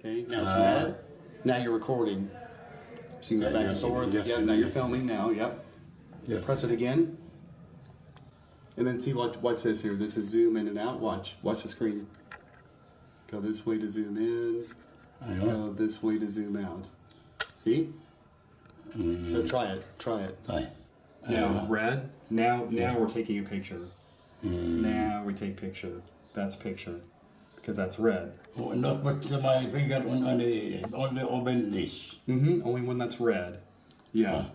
Okay, now it's red. Now you're recording. So you can go back and forth. Yep, now you're filming now, yep. Yes. Press it again. And then see what's this here. This is zoom in and out. Watch the screen. Go this way to zoom in. Go this way to zoom out. See? So try it. Try. Now red. Now we're taking a picture. Now we take picture. That's picture. Because that's red. Oh, not put my finger on the open this. Only when that's red. Yeah.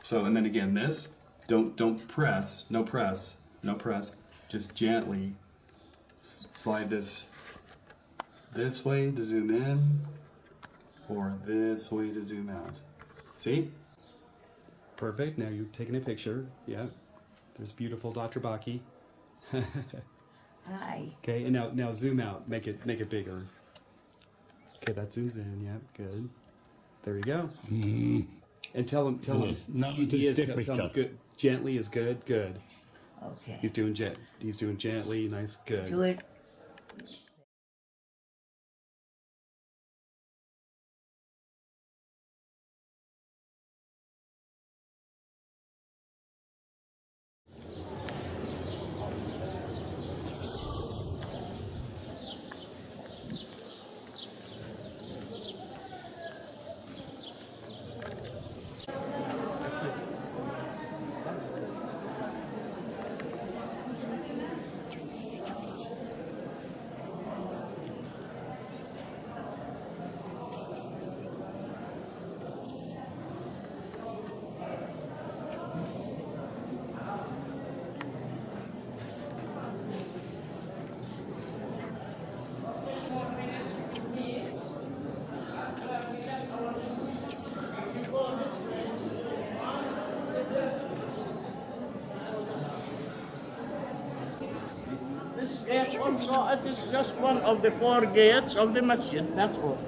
So and then again this. Don't press. No press. Just gently slide this way to zoom in, or this way to zoom out. See? Perfect. Now you've taken a picture. Yeah. There's beautiful Dr. Baki. Hi. Okay, and now zoom out. Make it bigger. Okay, that zooms in. Yeah, good. There you go. And tell him. Now He is. take Tell him picture. good. Gently is good. Good. Okay. He's doing gently. Nice. Good. Do it. This gate also, it is just one of the 4 gates of the masjid, that's all.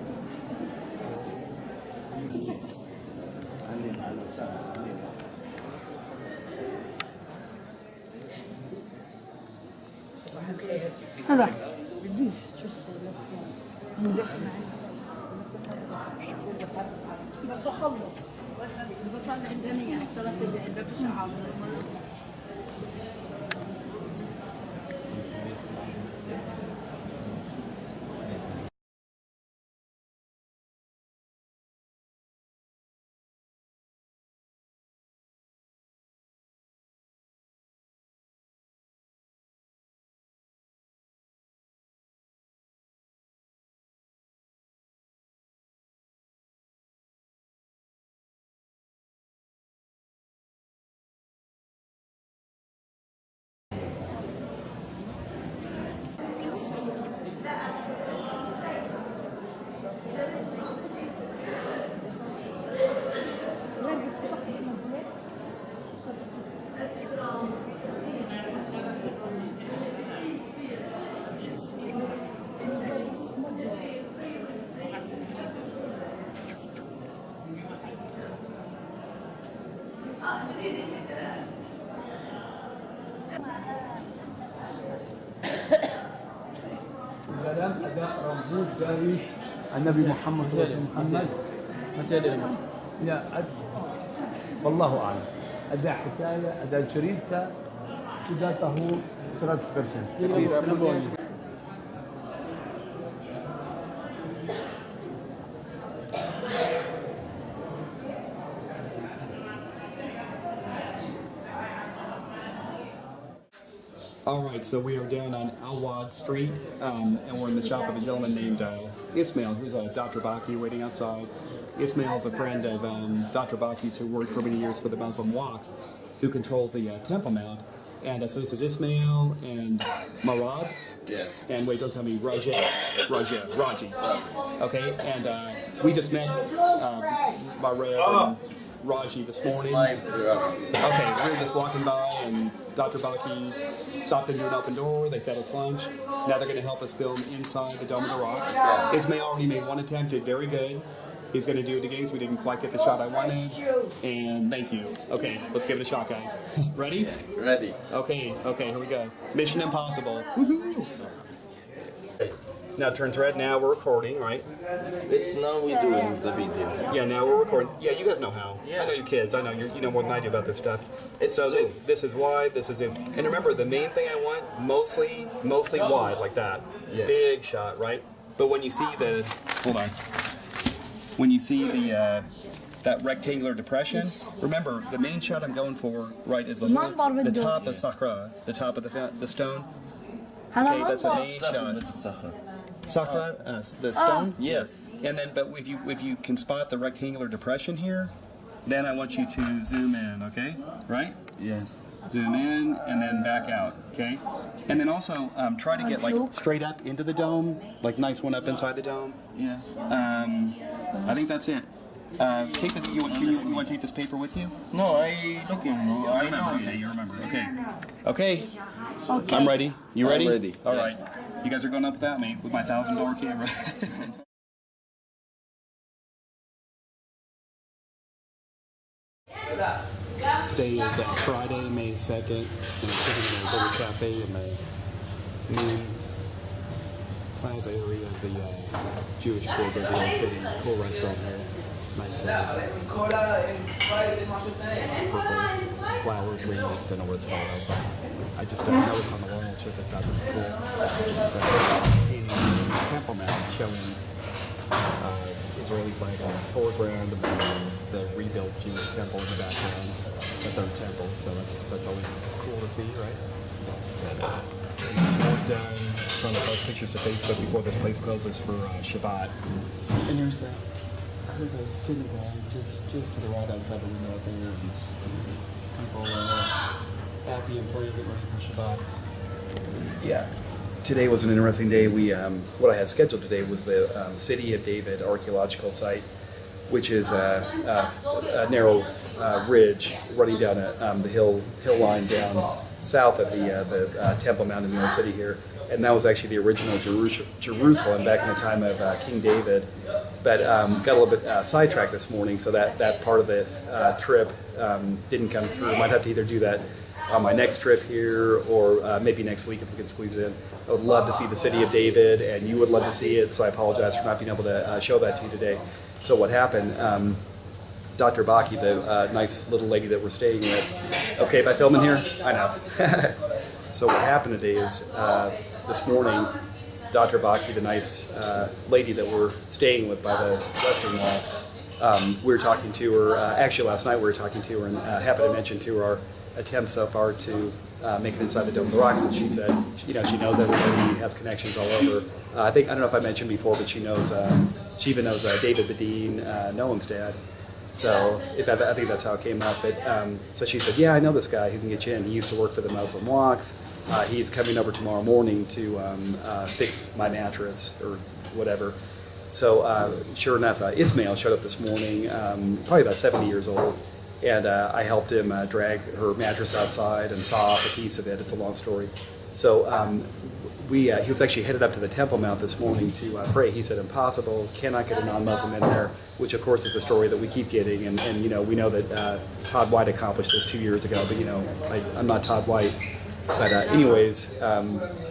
هذا بس اخلص بس انا عندنا يعني 3 دقائق بس شعار كلام أداء رموز dari النبي محمد صلى الله عليه وسلم لا والله أعلم أداء حكاية أداء شريطة إذا هو 100% All right, so we are down on Alwad Street, and we're in the shop of a gentleman named Ismail, who's Dr. Baki waiting outside. Ismail is a friend of Dr. Baki's who worked for many years for the Muslim Waqf, who controls the Temple Mount. And so this is Ismail and Marad. Yes. And wait, don't tell me Raji. Okay, and we just met Marad and Raji this morning. Okay, we were just walking by and Dr. Baki stopped into an open door, they fed us lunch. Now they're going to help us film inside the Dome of the Rock. Ismail already made one attempt, did very good. He's going to do it again, so we didn't quite get the shot I wanted. And thank you. Okay, let's give it a shot, guys. Ready? Ready. Okay, here we go. Mission impossible. Woohoo! Now it turns red. Now we're recording, right? It's now we doing the video. Yeah, now we're recording. Yeah, you guys know how. Yeah. I know you kids. I know you know more than I do about this stuff. It's so Zoom. this is wide. This is Zoom. And remember, the main thing I want mostly wide like that. Yeah. Big shot, right? But when you see when you see the that rectangular depression, remember the main shot I'm going for, right, is the top of Sakra, the top of the stone. Okay, that's the main shot. Sakra, the stone. Yes. And then, but if you can spot the rectangular depression here, then I want you to zoom in, okay? Right? Yes. Zoom in and then back out, okay? And then also try to get like straight up into the dome, like nice one up inside the dome. Yes. I think that's it. Take this. You want to take this paper with you? No, I looking. No, I remember. know. Okay, you remember. Okay. Okay. I'm ready. You ready? I'm ready. All Yes. right. You guys are going up without me with my $1,000 camera. Today is Friday, May 2nd, and I'm sitting in a little cafe in the Moon Plaza area of the Jewish quarter of the old city. Cool restaurant here. Nice purple flower tree. Don't know what it's called outside. I just don't know it's on the wall. Check this out. This is cool. It's a Temple Mount showing Israeli flag on the foreground and then the rebuilt Jewish temple in the background, the third temple. So that's always cool to see, right? And just walked down, trying to post pictures to Facebook before this place closes for Shabbat. And here's the synagogue just to the right outside the window up there, and people happy and praying, getting ready for Shabbat. Yeah. Today was an interesting day. We what I had scheduled today was the City of David archaeological site, which is a narrow ridge running down the hill line down south of the Temple Mount in the old city here, and that was actually the original Jerusalem back in the time of King David. But got a little bit sidetracked this morning, so that part of the trip didn't come through. Might have to either do that on my next trip here, or maybe next week if we can squeeze it in. I would love to see the City of David, and you would love to see it, so I apologize for not being able to show that to you today. So what happened, Dr. Baki, the nice little lady that we're staying with, okay if I film in here? I know. So what happened today is, this morning, Dr. Baki, the nice lady that we're staying with by the Western Wall, we were talking to her, actually last night we were talking to her, and happened to mention to her our attempt so far to make it inside the Dome of the Rocks, and she said, she knows everybody, has connections all over. I don't know if I mentioned before, but she even knows David Badine, Noam's dad. So I think that's how it came up. But so she said, yeah, I know this guy who can get you in. He used to work for the Muslim Waqf. He's coming over tomorrow morning to fix my mattress or whatever. So sure enough, Ismail showed up this morning, probably about 70 years old. And I helped him drag her mattress outside and saw off a piece of it. It's a long story. So he was actually headed up to the Temple Mount this morning to pray. He said, impossible, cannot get a non-Muslim in there, which of course is the story that we keep getting. And we know that Todd White accomplished this 2 years ago, but I'm not Todd White. But anyways,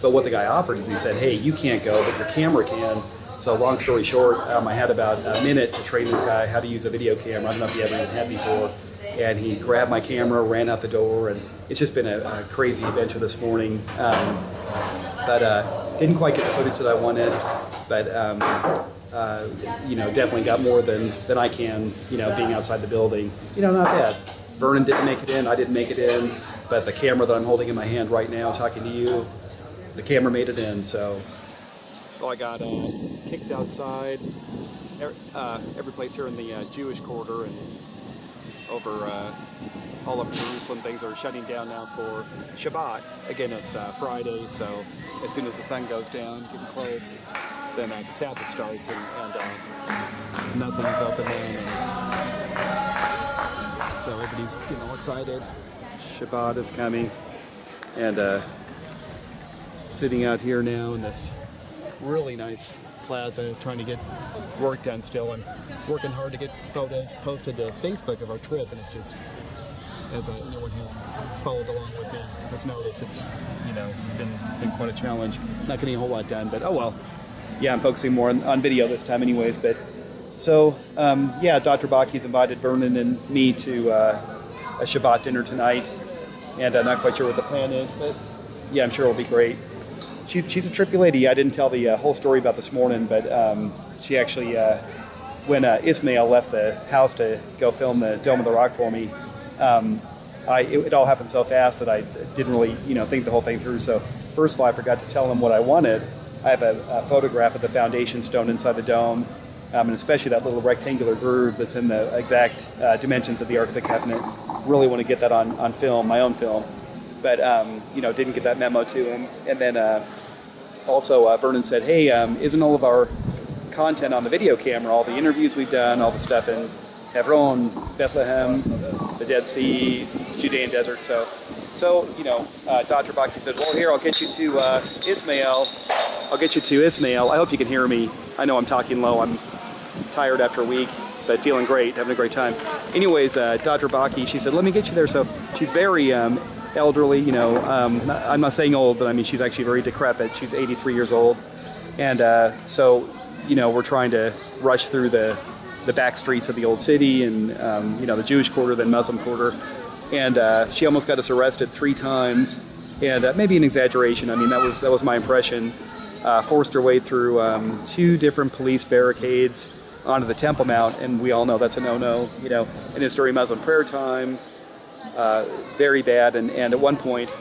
but what the guy offered is he said, hey, you can't go, but your camera can. So long story short, I had about a minute to train this guy how to use a video camera. I don't know if he ever had before. And he grabbed my camera, ran out the door, and it's just been a crazy adventure this morning. But didn't quite get the footage that I wanted, but definitely got more than I can, being outside the building. Not bad. Vernon didn't make it in, I didn't make it in, but the camera that I'm holding in my hand right now, talking to you, the camera made it in. So I got kicked outside every place here in the Jewish quarter, and over all of Jerusalem. Things are shutting down now for Shabbat. Again, it's Friday, so as soon as the sun goes down, getting close, then the Sabbath starts, and nothing's open then. And so everybody's getting all excited. Shabbat is coming, and sitting out here now in this really nice plaza, trying to get work done still, and working hard to get photos posted to Facebook of our trip. And it's just, as anyone who's followed along with me has noticed, it's been quite a challenge. Not getting a whole lot done, but oh well. yeah, I'm focusing more on video this time anyways. But so, yeah, Dr. Baki's invited Vernon and me to a Shabbat dinner tonight. And I'm not quite sure what the plan is, but yeah, I'm sure it'll be great. She's a trippy lady. I didn't tell the whole story about this morning, but she actually, when Ismail left the house to go film the Dome of the Rock for me, it all happened so fast that I didn't really, think the whole thing through. So first of all, I forgot to tell him what I wanted. I have a photograph of the foundation stone inside the dome, and especially that little rectangular groove that's in the exact dimensions of the Ark of the Covenant. Really want to get that on film, my own film. But, didn't get that memo to him. And then also Vernon said, hey, isn't all of our content on the video camera, all the interviews we've done, all the stuff in Hebron, Bethlehem, the Dead Sea, Judean desert. So Dr. Baki said, well, here, I'll get you to Ismail. I hope you can hear me. I know I'm talking low. I'm tired after a week, but feeling great, having a great time. Anyways, Dr. Baki, she said, let me get you there. So she's very elderly, I'm not saying old, but I mean, she's actually very decrepit. She's 83 years old. And so, we're trying to rush through the back streets of the old city and, the Jewish quarter, then Muslim quarter. And she almost got us arrested 3 times. And maybe an exaggeration. I mean, that was my impression. Forced her way through 2 different police barricades onto the Temple Mount. And we all know that's a no-no, and it's during Muslim prayer time. Very bad. And at one point,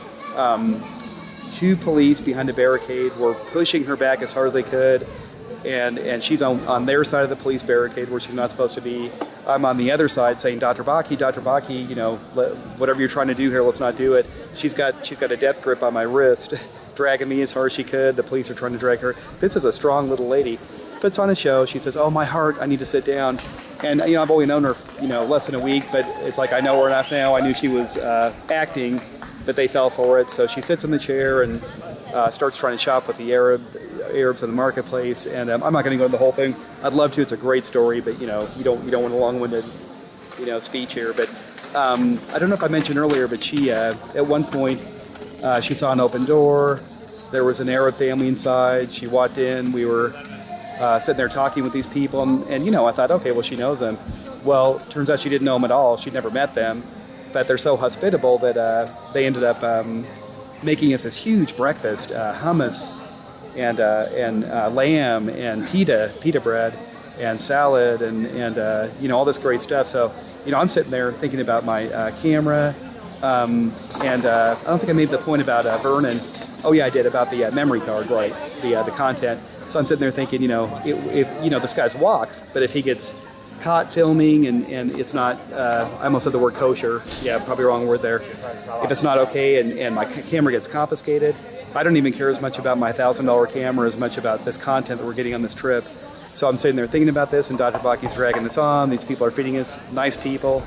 2 police behind a barricade were pushing her back as hard as they could. And she's on their side of the police barricade where she's not supposed to be. I'm on the other side saying, Dr. Baki, whatever you're trying to do here, let's not do it. She's got a death grip on my wrist, dragging me as hard as she could. The police are trying to drag her. This is a strong little lady. Puts on a show. She says, oh, my heart, I need to sit down. And, I've only known her, less than a week, but it's like I know her enough now. I knew she was acting, but they fell for it. So she sits in the chair and starts trying to shop with the Arabs in the marketplace. And I'm not going to go into the whole thing. I'd love to. It's a great story, but, you don't want a long-winded, speech here. But I don't know if I mentioned earlier, but she, at one point, she saw an open door. There was an Arab family inside. She walked in. We were sitting there talking with these people, and I thought, okay, well, she knows them. Well, turns out she didn't know them at all. She'd never met them, but they're so hospitable that they ended up making us this huge breakfast, hummus and lamb and pita bread and salad and all this great stuff. So, I'm sitting there thinking about my camera, and I don't think I made the point about Vernon. Oh yeah, I did, about the memory card, right? The content. So I'm sitting there thinking, if this guy's walk, but if he gets caught filming and it's not, I almost said the word kosher. Yeah, probably wrong word there. If it's not okay and my camera gets confiscated, I don't even care as much about my $1,000 camera as much about this content that we're getting on this trip. So I'm sitting there thinking about this, and Dr. Baki's dragging this on. These people are feeding us, nice people.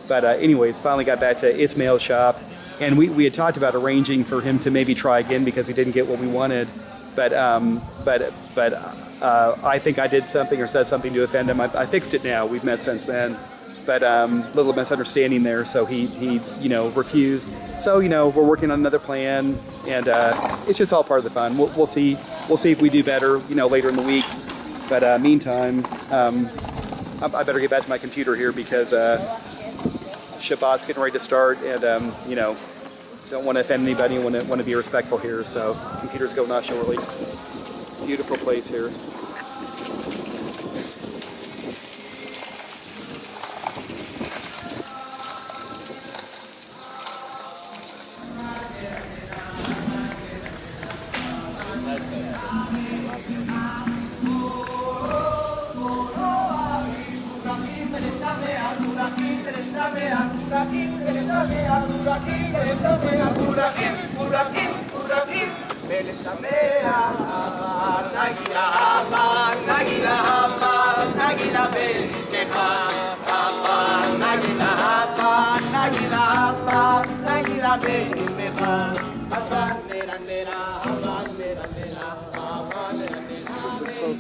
But anyways, finally got back to Ismail's shop, and we had talked about arranging for him to maybe try again because he didn't get what we wanted. But I think I did something or said something to offend him. I fixed it now. We've met since then. But little misunderstanding there, so he refused. So we're working on another plan, and it's just all part of the fun. We'll see if we do better later in the week. But meantime, I better get back to my computer here because Shabbat's getting ready to start, and don't want to offend anybody. Want to be respectful here. So computer's going off shortly. Beautiful place here.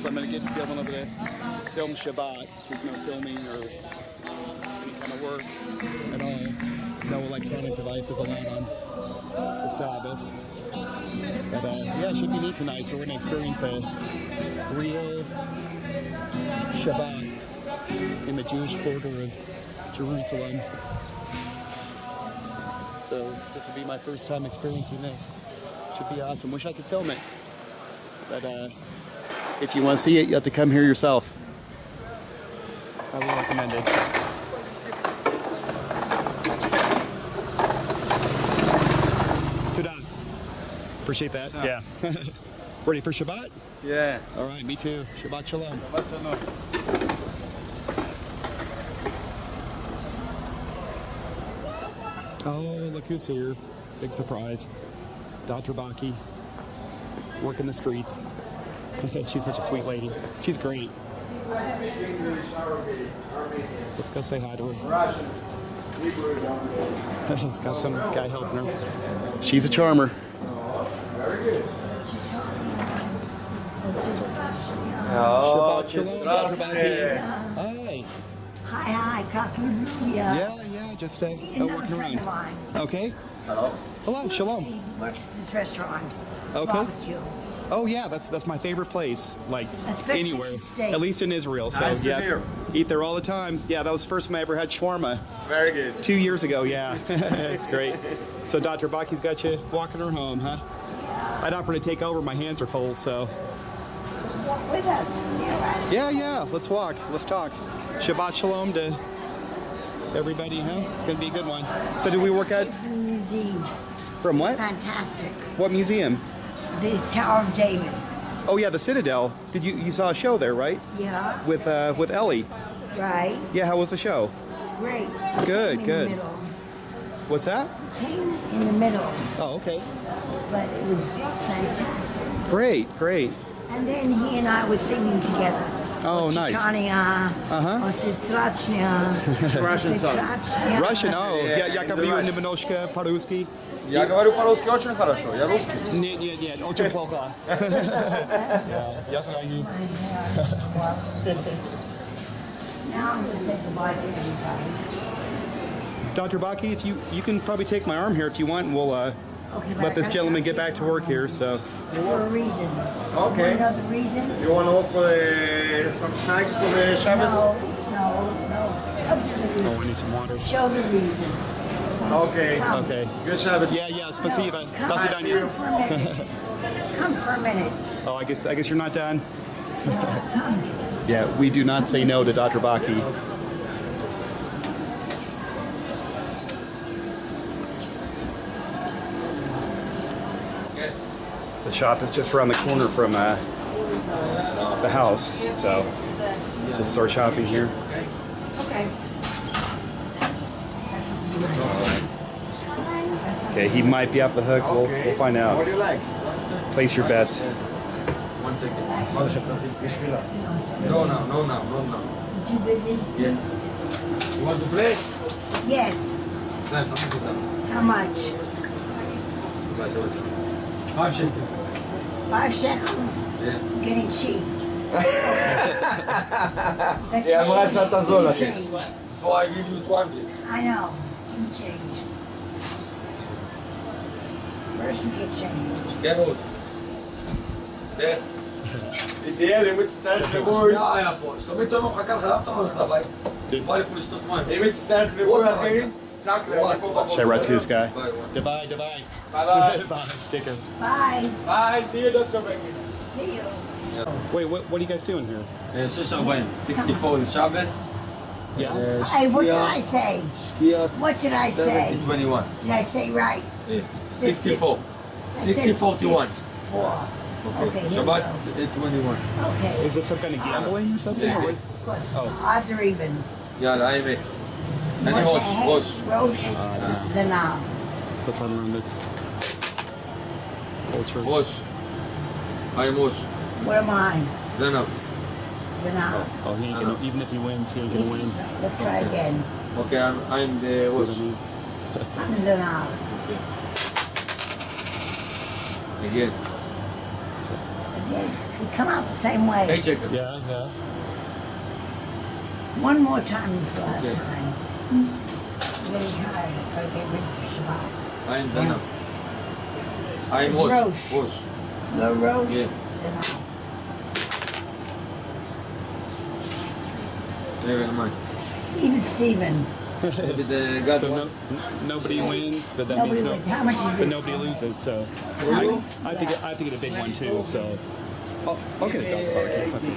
I'm going to get filming over there, film Shabbat. There's no filming or any kind of work at all. No electronic devices allowed on the Sabbath. But yeah, it should be neat tonight. So we're going to experience a real Shabbat in the Jewish quarter of Jerusalem. So this will be my first time experiencing this. Should be awesome. Wish I could film it. But if you want to see it, you have to come here yourself. Highly recommended. Tuda. Appreciate that. Yeah. Ready for Shabbat? Yeah. All right, me too. Shabbat shalom. Oh, look who's here. Big surprise. Dr. Baki. Working the streets. She's such a sweet lady. She's great. Let's go say hi to her. It's got some guy helping her. She's a charmer. Oh, Shabbat shalom, Dr. Baki. Hi. Hi, Kakuruya. Yeah, just walking Another friend of around. mine. Okay. Hello, shalom. He works at this restaurant. Okay. Barbecue. Oh yeah, that's my favorite place. Like Especially anywhere, for steaks. at least in Israel. So Nice to yeah, hear. eat there all the time. Yeah, that was the first time I ever had shawarma. Very good. 2 years ago. Yeah, it's great. So Dr. Baki's got you walking her home, huh? I'd offer to take over. My hands are full. So Walk with us. yeah. Let's walk. Let's talk. Shabbat shalom to everybody, huh? It's gonna be a good one. So did we work out From the museum. from It's what? fantastic. What museum? The Tower of David. Oh yeah, the Citadel. Did you saw a show there, right? Yeah, With Ellie. right. Yeah, how was the show? Great. Good, Came in good. The middle. What's that? Came in the middle, Oh, okay. but it was fantastic. Great. And then he and I were singing together. Oh, nice. Russian song. Russian, oh. Я говорю немножко по-русски. Я говорю по-русски очень хорошо. Я русский. Нет, очень плохо. Я знаю. Now I'm going to say goodbye to everybody. Dr. Baki, if you can probably take my arm here if you want, and we'll Okay, but let this I gotta gentleman stop get back to work here. So, For a reason. Okay. You know the reason? You want to look for some snacks for the Shabbos? No. Come to the oh, reason. I need some water. Show the reason. Okay. Come. Okay. Good Shabbos. Yeah. Спасибо. Come, До свидания. come for a minute. Come for a minute. Oh, I guess you're not done. Yeah, we do not say no to Dr. Baki. The shop is just around the corner from the house, so just start shopping here. Okay. Okay, he might be off the hook. We'll find out. What do you like? Place your bets. 1 second. No. You too busy? Yeah. You want to play? Yes. How much? 5 shekels. 5 shekels? Yeah. Getting cheap. היא אמרה שאתה זול, אחי. Before I give you 20. I know. Give me change. First you get change. כן, עוד. כן. תהיה לי מצטרך ליווי. שנייה היה פה. שלומית תומר מחכה לך, למה אתה הולך לבית? בא לי פה לשתות מים. אם מצטרך ליווי, אחי, צעק לי, אני פה Should I write to this guy? ביי, ביי. Goodbye. ביי. Bye. Take care. Bye. ביי, see you, Dr. Becky. See you. Wait, what are you guys doing here? 6:40, 64 is Shabbos. Yeah. Hey, what did I say? שקיעה What did I say? 70-21. Did I say right? 64. I said 60-41. 4. Okay, here we Shabbat go. 21. Okay. Is this some kind of gambling or something? Yeah. Or what? Of course. Oh. Odds are even. יאללה, האמת. אני What the ראש, heck? ראש. Rosh. Zanab. Still trying to learn this culture. ראש. I'm ראש. What am I? זנב. Zanab. Oh, he ain't gonna, even if he wins, he ain't gonna win. Let's try again. Okay, I'm the See what ראש. I mean? I'm Zanab. Again. Again. We come out the same way. Hey, check it. Yeah. One more time this last Okay. time. I'm getting tired. I gotta get rid of Shabbat. I'm זנב. I'm It's ראש. Rosh. ראש. No Rosh. Yeah. Zanab. Even Stephen. So nobody wins, but that Nobody means wins. How much is but this? nobody loses. So I have to get a big one too. So I'll get a Dr. Barky. It's okay.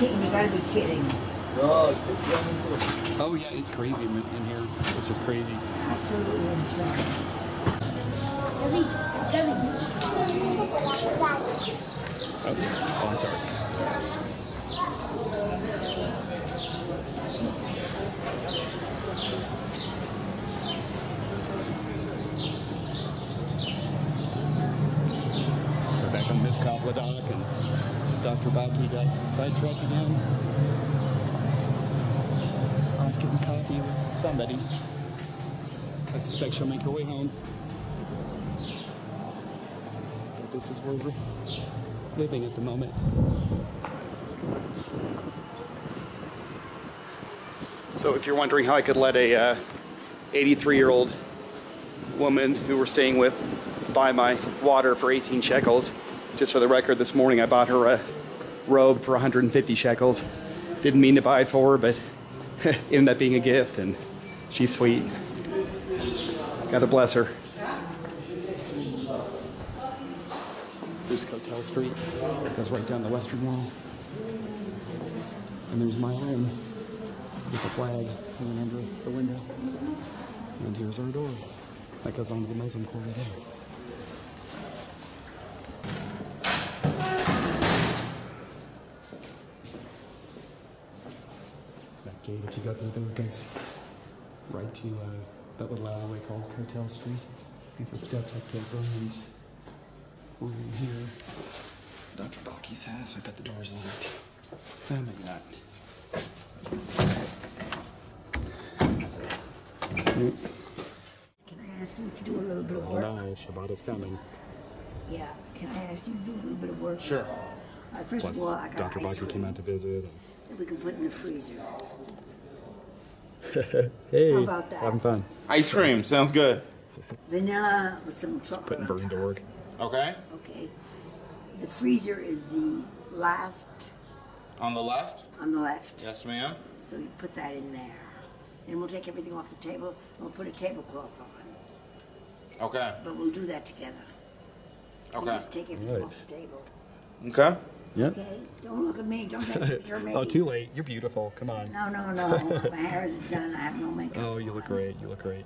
18, you gotta be kidding. Oh yeah, it's crazy in here. It's just crazy. Absolutely insane. Oh, I'm sorry. So back on Miss Kopladoc and Dr. Baki got sidetracked again. Off getting coffee with somebody. I suspect she'll make her way home. But this is where we're living at the moment. So if you're wondering how I could let a 83-year-old woman who we're staying with buy my water for 18 shekels, just for the record, this morning I bought her a robe for 150 shekels. Didn't mean to buy it for her, but it ended up being a gift, and she's sweet. Gotta bless her. There's Kotel Street. It goes right down the Western Wall. And there's my room with the flag hanging under the window. And here's our door. That goes onto the Muslim quarter there. That gate, if you go through there, goes right to that little alleyway called Kotel Street. It's the steps up to Brian's room here. Dr. Baki's house. I bet the door's locked. Well, maybe not. Can I ask you to do a little bit of Oh work? no, Shabbat is coming. Yeah. Can I ask you to do a little bit of work? Sure. First of Plus, all, I got Dr. ice Baki came cream out to visit. that we can put in the freezer. Hey, How about that? having fun. Ice cream sounds good. Vanilla with some chocolate Putting on Burton to top. work. Okay. Okay. The freezer is the last On the left. on the left. Yes, ma'am. So you put that in there. Then we'll take everything off the table and we'll put a tablecloth on. Okay. But we'll do that together. We'll Okay. just take everything Right. off the table. Okay. Yeah. Okay? Don't look at me. Don't take a picture of me. Oh, too late. You're beautiful. Come on. No. My hair isn't done. I have no makeup. Oh, you look on. great. You look great.